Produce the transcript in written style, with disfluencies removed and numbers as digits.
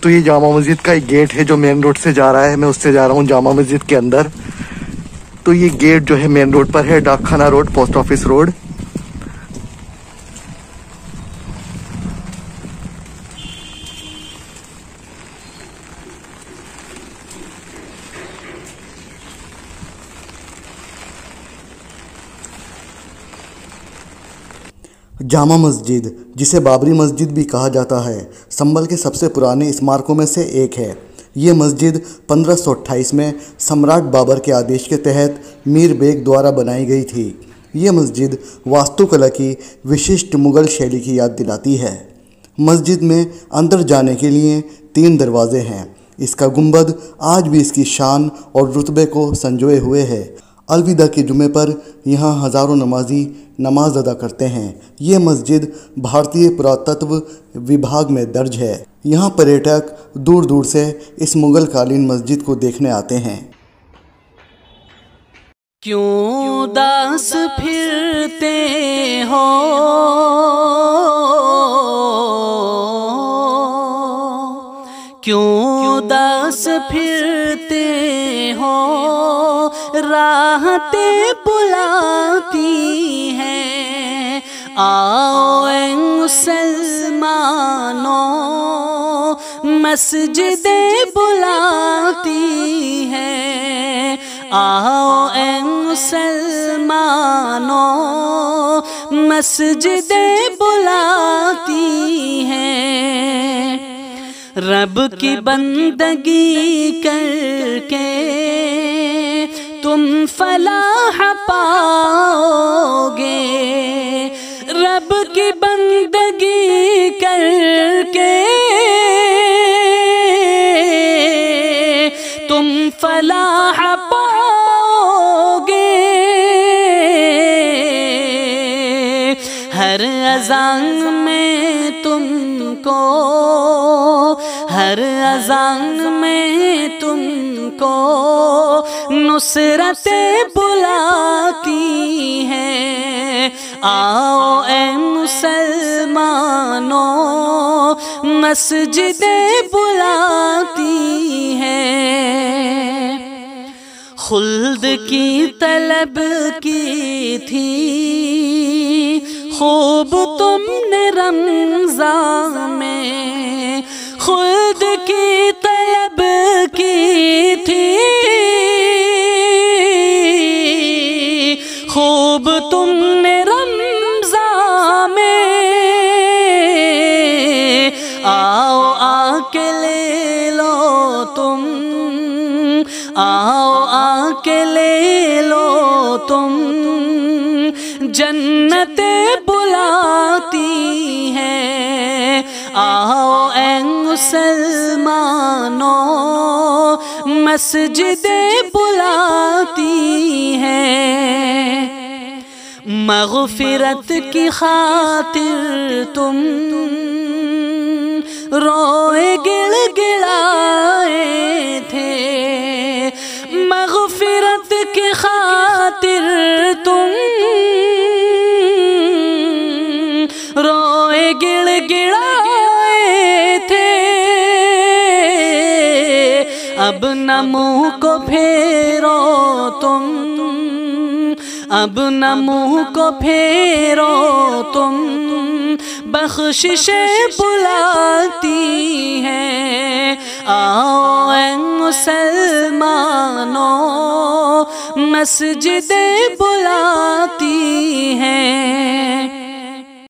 तो ये जामा मस्जिद का एक गेट है जो मेन रोड से जा रहा है। मैं उससे जा रहा हूँ जामा मस्जिद के अंदर। तो ये गेट जो है मेन रोड पर है, डाक खाना road, post office road. Jama Masjid, जिसे बाबरी मस्जिद भी कहा जाता है, संभल के सबसे पुराने स्मारकों में से एक है। ये मस्जिद 1528 में सम्राट बाबर के आदेश के तहत मीर बेग द्वारा बनाई गई थी। ये मस्जिद वास्तुकला की विशिष्ट मुग़ल शैली की याद दिलाती है। मस्जिद में अंदर जाने के लिए 3 दरवाजे हैं। इसका गुंबद आज भी इसकी शान और रुतबे को संजोए हुए है। अलविदा के जुमे पर यहाँ हज़ारों नमाजी नमाज अदा करते हैं। ये मस्जिद भारतीय पुरातत्व विभाग में दर्ज है। यहाँ पर्यटक दूर दूर से इस मुग़ल कालीन मस्जिद को देखने आते हैं। क्यों दास फिरते हो, क्यों दास फिरते हो, राहतें बुलाती हैं। आओ ऐ मुसलमानों, मस्जिदें बुलाती हैं। आओ ऐ मुसलमानों, मस्जिदें बुलाती हैं। रब की बंदगी करके तुम फलाह पाओगे। रब की बंदगी करके तुम फलाह पाओगे। हर अज़ान में तुमको, हर अज़ान में तुमको नुसरतें बुलाती हैं। आओ ऐ मुसलमानों, मस्जिदें बुलाती हैं। खुल्द की तलब की थी खूब तुमने रमज़ान में। खुल्द की तलब की थी खूब तुमने रमज़ान में। आओ आके ले लो तुम, आओ आके ले लो तुम। जन्नतें बुलाती हैं। आओ ऐ मुसलमानों, मस्जिदें बुलाती हैं। मग़फ़िरत की खातिर तुम रोए गिड़गिड़ाए थे। मग़फ़िरत की खातिर तुम रोए गिड़गिड़ाए थे। अब न मुँह को फेरो तुम, अब न मुँह को फेरो तुम। बख्शिशें बुलाती हैं। आओ ऐ मुसलमानों, मस्जिदें बुलाती हैं।